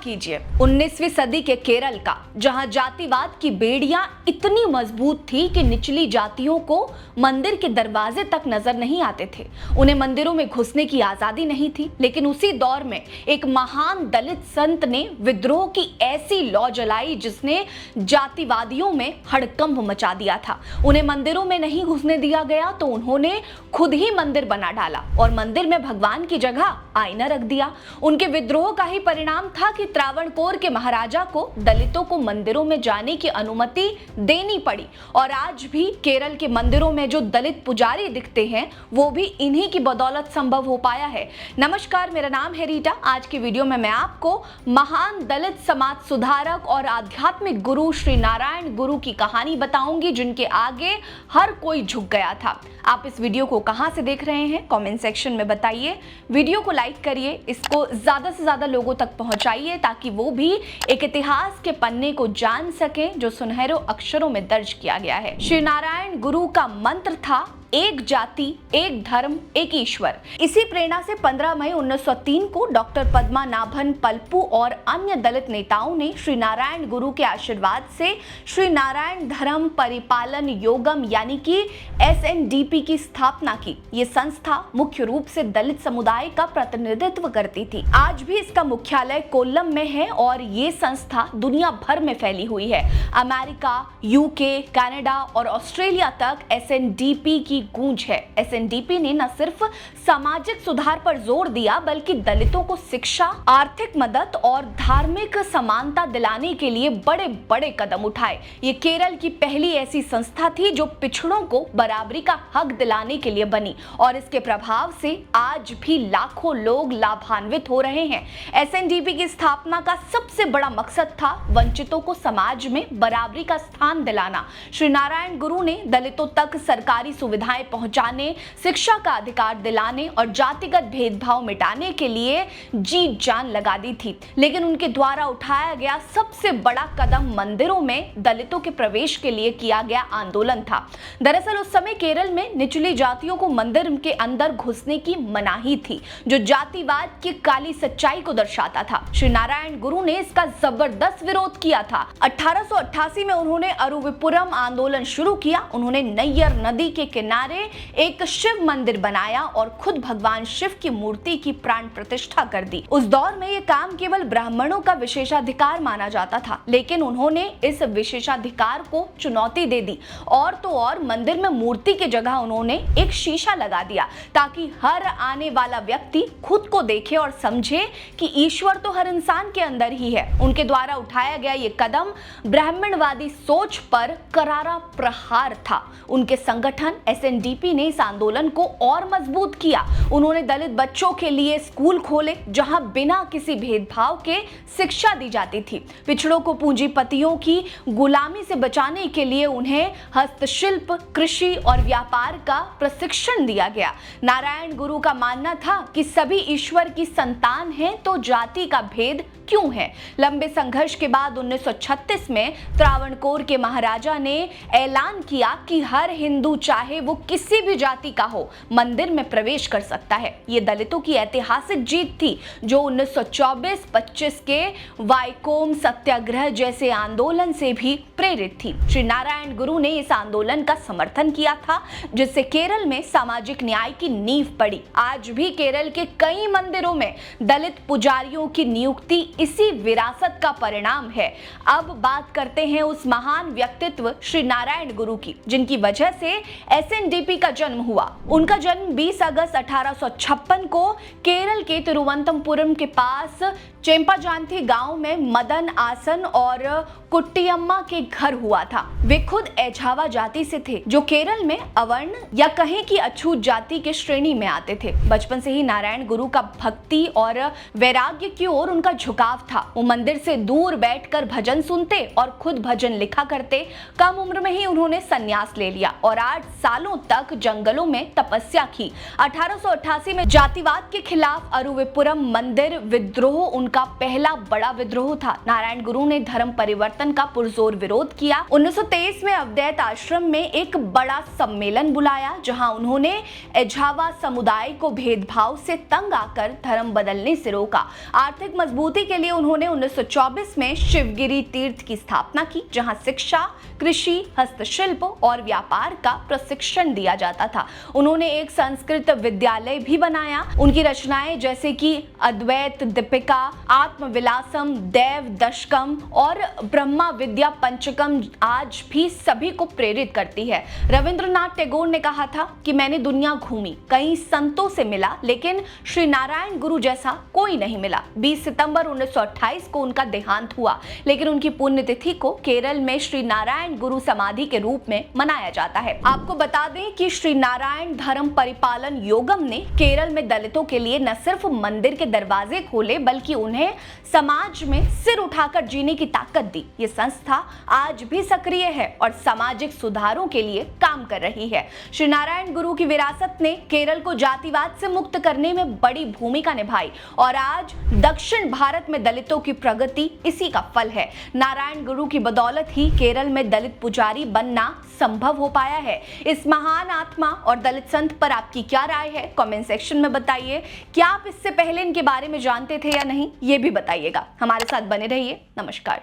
कीजिए 19वीं सदी के केरल का, जहां जातिवाद की बेड़ियां इतनी मजबूत थी कि निचली जातियों को मंदिर के दरवाजे तक नजर नहीं आते थे। उन्हें मंदिरों में घुसने की आजादी नहीं थी। लेकिन उसी दौर में एक महान दलित संत ने विद्रोह की ऐसी लौ जलाई जिसने जातिवादियों में हड़कंप मचा दिया था। उन्हें मंदिरों में नहीं घुसने दिया गया तो उन्होंने खुद ही मंदिर बना डाला और मंदिर में भगवान की जगह आईना रख दिया। उनके विद्रोह का ही परिणाम था कि त्रावणकोर के महाराजा को दलितों को मंदिरों में जाने की अनुमति देनी पड़ी। और आज भी केरल के मंदिरों में जो दलित पुजारी दिखते हैं वो भी इन्हीं की बदौलत संभव हो पाया है। नमस्कार, मेरा नाम है रीटा। आज की वीडियो में मैं आपको महान दलित समाज सुधारक और आध्यात्मिक गुरु श्री नारायण गुरु की कहानी बताऊंगी, जिनके आगे हर कोई झुक गया था। आप इस वीडियो को कहां से देख रहे हैं कमेंट सेक्शन में बताइए। वीडियो को लाइक करिए, इसको ज्यादा से ज्यादा लोगों तक पहुंचाइए ताकि वो भी एक इतिहास के पन्ने को जान सकें जो सुनहरे अक्षरों में दर्ज किया गया है। श्री नारायण गुरु का मंत्र था एक जाति, एक धर्म, एक ईश्वर। इसी प्रेरणा से 15 मई 1903 को डॉक्टर पद्मनाभन पल्पू और अन्य दलित नेताओं ने श्री नारायण गुरु के आशीर्वाद से श्री नारायण धर्म परिपालन योगम यानी कि SNDP की स्थापना की। ये संस्था मुख्य रूप से दलित समुदाय का प्रतिनिधित्व करती थी। आज भी इसका मुख्यालय कोल्लम में है और ये संस्था दुनिया भर में फैली हुई है। अमेरिका, UK, कनाडा और ऑस्ट्रेलिया तक SNDP की गूंज है। SNDP ने न सिर्फ सामाजिक सुधार पर जोर दिया बल्कि दलितों को शिक्षा, आर्थिक मदद और धार्मिक समानता दिलाने के लिए बड़े बड़े कदम उठाए। ये केरल की पहली ऐसी संस्था थी जो पिछड़ों को बराबरी का हक दिलाने के लिए बनी और इसके प्रभाव से आज भी लाखों लोग लाभान्वित हो रहे हैं। SNDP की स्थापना का सबसे बड़ा मकसद था वंचितों को समाज में बराबरी का स्थान दिलाना। श्री नारायण गुरु ने दलितों तक सरकारी सुविधाएं पहुंचाने, शिक्षा का अधिकार दिलाने और जातिगत भेदभाव मिटाने के लिए जी जान लगा दी थी। लेकिन उनके द्वारा उठाया गया सबसे बड़ा कदम मंदिरों में दलितों के प्रवेश के लिए किया गया आंदोलन था। दरअसल उस समय केरल में निचली जातियों को मंदिर के अंदर घुसने की मनाही थी, जो जातिवाद की काली सच्चाई को दर्शाता था। श्री नारायण गुरु ने इसका जबरदस्त विरोध किया था। 1888 में उन्होंने अरुविपुरम आंदोलन शुरू किया। उन्होंने नैयर नदी के किनारे एक शिव मंदिर बनाया और खुद भगवान शिव की मूर्ति की प्राण प्रतिष्ठा कर दी। उस दौर में यह काम केवल ब्राह्मणों का विशेषाधिकार माना जाता था, लेकिन उन्होंने इस विशेषाधिकार को चुनौती दे दी और तो और मंदिर में मूर्ति की जगह उन्होंने एक शीशा लगा दिया ताकि हर आने वाला व्यक्ति खुद को देखे और समझे कि ईश्वर तो हर इंसान के अंदर ही है। उनके द्वारा उठाया गया ये कदम ब्राह्मणवादी सोच पर करारा प्रहार था। उनके संगठन SNDP ने इस आंदोलन को और मजबूत किया। उन्होंने दलित बच्चों के लिए स्कूल खोले जहां बिना किसी भेदभाव के शिक्षा दी जाती थी। पिछड़ों को पूंजीपतियों की गुलामी से बचाने के लिए उन्हें हस्तशिल्प, कृषि और व्यापार का प्रशिक्षण दिया गया। नारायण गुरु का मानना था कि सभी ईश्वर की संतान हैं तो जाति का भेद क्यों है। लंबे संघर्ष के बाद 1936 में त्रावणकोर के महाराजा ने ऐलान किया कि हर हिंदू चाहे वो किसी भी जाति का हो मंदिर में प्रवेश कर सकता है। ये दलितों की ऐतिहासिक जीत थी जो 1924-25 के वाइकोम सत्याग्रह जैसे आंदोलन से भी प्रेरित थी। श्री नारायण गुरु ने इस आंदोलन का समर्थन किया था जिससे केरल में सामाजिक न्याय की नींव पड़ी। आज भी केरल के कई मंदिरों में दलित पुजारियों की नियुक्ति इसी विरासत का परिणाम है। अब बात करते हैं उस महान व्यक्तित्व श्री नारायण गुरु की जिनकी वजह से SNDP का जन्म हुआ। उनका जन्म 20 अगस्त 1856 को केरल के तिरुवनंतपुरम के पास चेम्पाजांथी गांव में मदन आसन और कुट्टियम्मा के घर हुआ था। वे खुद एझावा जाति से थे जो केरल में अवर्ण या कहें कि अछूत जाति के श्रेणी में आते थे। बचपन से ही नारायण गुरु का भक्ति और वैराग्य की ओर उनका झुकाव था। वो मंदिर से दूर बैठकर भजन सुनते और खुद भजन लिखा करते। कम उम्र में ही उन्होंने संन्यास ले लिया और 8 सालों तक जंगलों में तपस्या की। 1888 में जातिवाद के खिलाफ अरुविपुरम मंदिर विद्रोह उनका उनका पहला बड़ा विद्रोह था। नारायण गुरु ने धर्म परिवर्तन का पुरजोर विरोध किया। 1923 में अद्वैत आश्रम में एक बड़ा सम्मेलन बुलाया, जहां उन्होंने एझावा समुदाय को भेदभाव से तंग आकर धर्म बदलने से रोका। आर्थिक मजबूती के लिए उन्होंने 1924 में शिवगिरी तीर्थ की स्थापना की, जहां शिक्षा, कृषि, हस्तशिल्प और व्यापार का प्रशिक्षण दिया जाता था। उन्होंने एक संस्कृत विद्यालय भी बनाया। उनकी रचनाएं जैसे कि अद्वैत दीपिका, आत्मविलासम, देव दशकम और ब्रह्मा विद्या पंचकम आज भी सभी को प्रेरित करती है। रविंद्रनाथ टैगोर ने कहा था कि मैंने दुनिया घूमी, कई संतों से मिला, लेकिन श्री नारायण गुरु जैसा कोई नहीं मिला। 20 सितंबर 1928 को उनका देहांत हुआ, लेकिन उनकी पुण्यतिथि को केरल में श्री नारायण गुरु समाधि के रूप में मनाया जाता है। आपको बता दें कि श्री नारायण धर्म परिपालन योगम ने केरल में दलितों के लिए न सिर्फ मंदिर के दरवाजे खोले, बल्कि उन्हें समाज में सिर उठाकर जीने की ताकत दी। ये संस्था आज भी सक्रिय है और सामाजिक सुधारों के लिए काम कर रही है। श्री नारायण गुरु की विरासत ने केरल को जातिवाद से मुक्त करने में बड़ी भूमिका निभाई और आज दक्षिण भारत में दलितों की प्रगति इसी का फल है। नारायण गुरु की बदौलत ही केरल में दलित पुजारी बनना संभव हो पाया है। इस महान आत्मा और दलित संत पर आपकी क्या राय है? कमेंट सेक्शन में बताइए। क्या आप इससे पहले इनके बारे में जानते थे या नहीं, ये भी बताइएगा। हमारे साथ बने रहिए। नमस्कार।